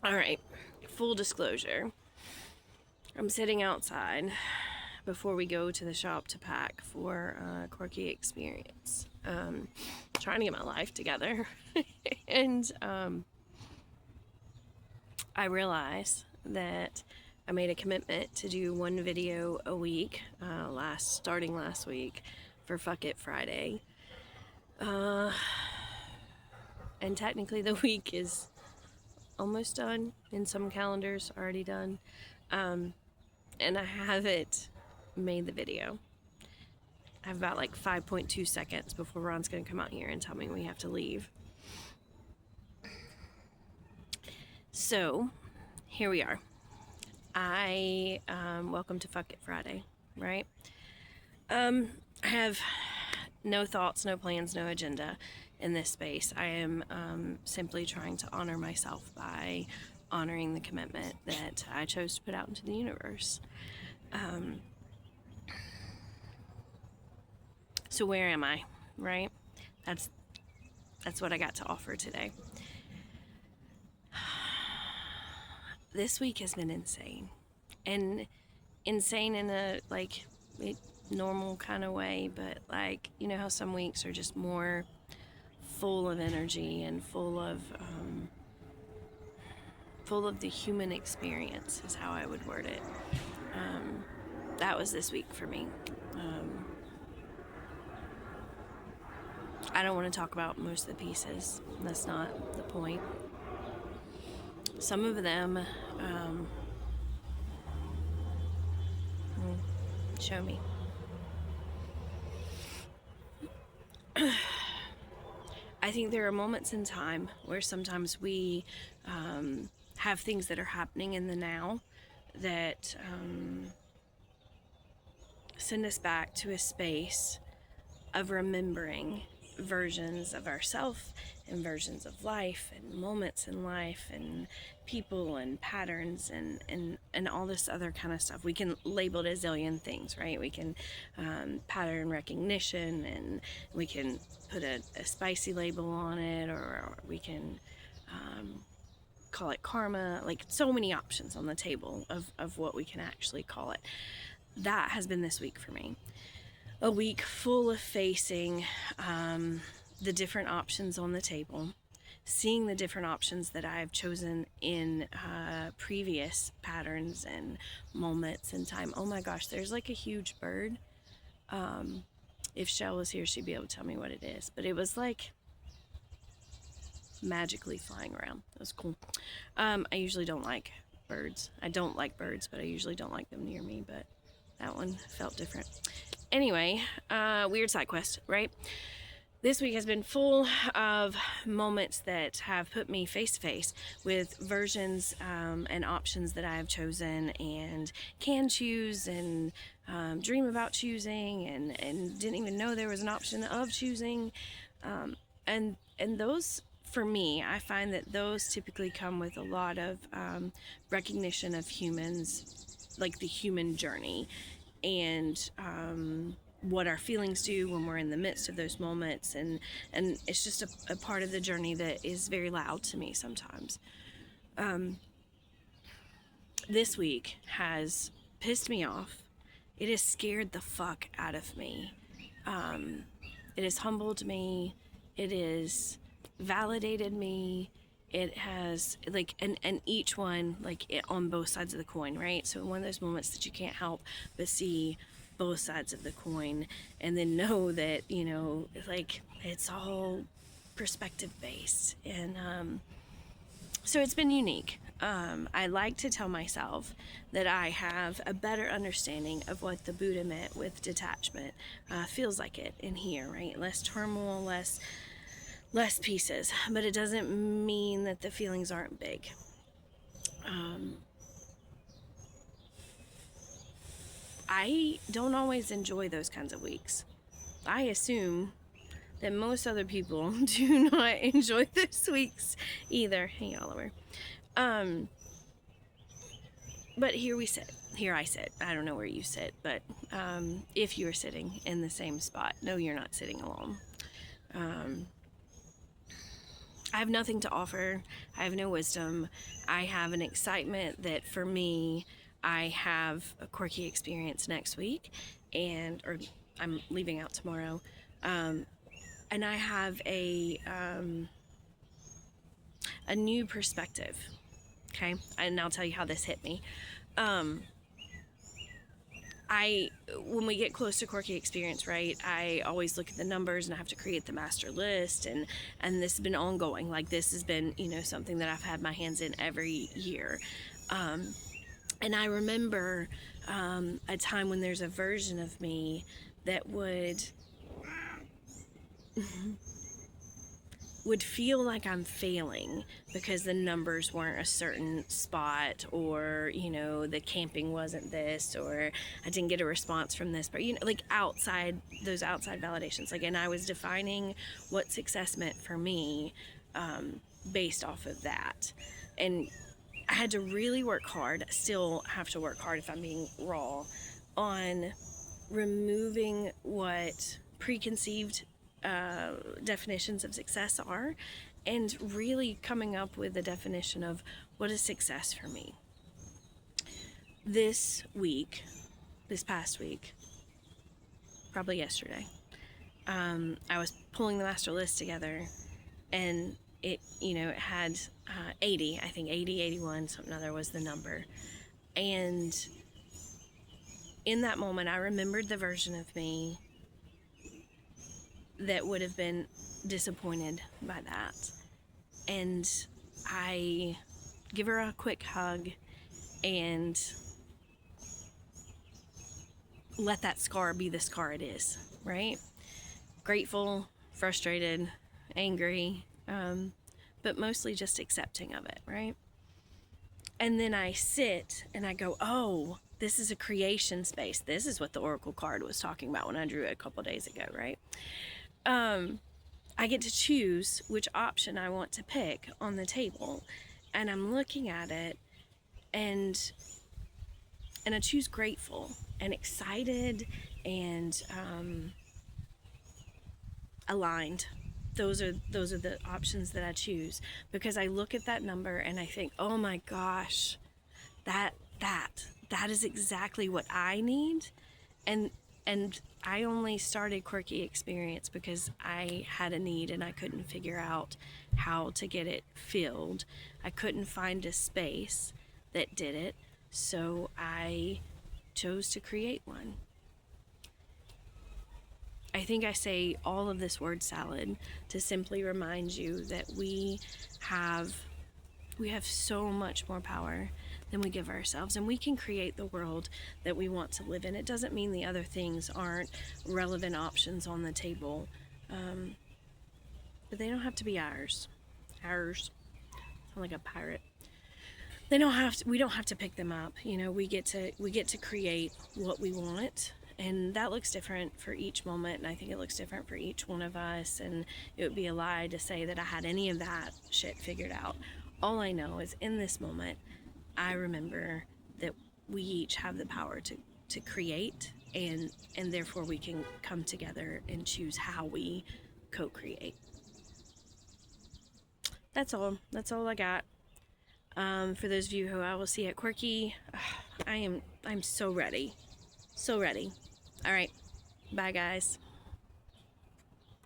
All right, full disclosure. I'm sitting outside before we go to the shop to pack for Quirky Experience. Trying to get my life together. and I realize that I made a commitment to do one video a week, starting last week for Fuck It Friday. And technically the week is almost done. In some calendars, already done. And I haven't made the video. I have about like 5.2 seconds before Ron's going to come out here and tell me we have to leave. So, here we are. Welcome to Fuck It Friday, right? I have no thoughts, no plans, no agenda in this space. I am simply trying to honor myself by honoring the commitment that I chose to put out into the universe. So where am I, right? That's what I got to offer today. This week has been insane. And insane in a normal kind of way, but you know how some weeks are just more full of energy and full of the human experience is how I would word it. That was this week for me. I don't want to talk about most of the pieces. That's not the point. Some of them, show me. I think there are moments in time where sometimes we have things that are happening in the now that send us back to a space of remembering versions of ourselves and versions of life and moments in life and people and patterns and all this other kind of stuff. We can label it a zillion things, right? We can pattern recognition, and we can put a spicy label on it, or we can call it karma. Like, so many options on the table of what we can actually call it. That has been this week for me. A week full of facing the different options on the table, seeing the different options that I've chosen in previous patterns and moments in time. Oh my gosh, there's like a huge bird. If Shell was here, she'd be able to tell me what it is. But it was like magically flying around. It was cool. I usually don't like birds. I don't like birds, but I usually don't like them near me. But that one felt different. Anyway, weird side quest, right? This week has been full of moments that have put me face to face with versions and options that I have chosen and can choose and dream about choosing and didn't even know there was an option of choosing. And those, for me, I find that those typically come with a lot of recognition of humans, like the human journey, and what our feelings do when we're in the midst of those moments, and it's just a part of the journey that is very loud to me sometimes. This week has pissed me off. It has scared the fuck out of me. It has humbled me. It has validated me. It has and each one on both sides of the coin, right? So one of those moments that you can't help but see both sides of the coin, and then know that it's all perspective based, and so it's been unique. I like to tell myself that I have a better understanding of what the Buddha meant with detachment. Feels like it in here, right? Less turmoil, less pieces, but it doesn't mean that the feelings aren't big. I don't always enjoy those kinds of weeks. I assume that most other people do not enjoy those weeks either. Hey, Oliver. But here we sit. Here I sit. I don't know where you sit, but if you're sitting in the same spot, no, you're not sitting alone. I have nothing to offer. I have no wisdom. I have an excitement that for me, I have a quirky experience next week, or I'm leaving out tomorrow. And I have a new perspective. Okay. And I'll tell you how this hit me. When we get close to quirky experience, right, I always look at the numbers and I have to create the master list, and this has been ongoing. Like, this has been, something that I've had my hands in every year. And I remember a time when there's a version of me that would feel like I'm failing because the numbers weren't a certain spot, or the camping wasn't this, or I didn't get a response from this, but like those outside validations, like, and I was defining what success meant for me based off of that. And I had to really work hard, still have to work hard if I'm being raw, on removing what preconceived definitions of success are, and really coming up with a definition of what is success for me. This past week, probably yesterday, I was pulling the master list together, and it had 80, I think 80, 81, something other was the number. And in that moment, I remembered the version of me that would have been disappointed by that. And I give her a quick hug and let that scar be the scar it is, right? Grateful, frustrated, angry, but mostly just accepting of it, right? And then I sit and I go, oh, this is a creation space. This is what the Oracle card was talking about when I drew it a couple days ago, right? I get to choose which option I want to pick on the table, and I'm looking at it, and I choose grateful and excited and aligned. Those are the options that I choose, because I look at that number and I think, oh my gosh, that is exactly what I need. And I only started Quirky Experience because I had a need and I couldn't figure out how to get it filled. I couldn't find a space that did it, so I chose to create one. I think I say all of this word salad to simply remind you that we have so much more power than we give ourselves, and we can create the world that we want to live in. It doesn't mean the other things aren't relevant options on the table, but they don't have to be ours. Sound like a pirate. We don't have to pick them up. We get to create what we want. And that looks different for each moment, and I think it looks different for each one of us, and it would be a lie to say that I had any of that shit figured out. All I know is in this moment, I remember that we each have the power to create, and therefore we can come together and choose how we co-create. That's all I got. For those of you who I will see at Quirky, I'm so ready. So ready. All right. Bye, guys.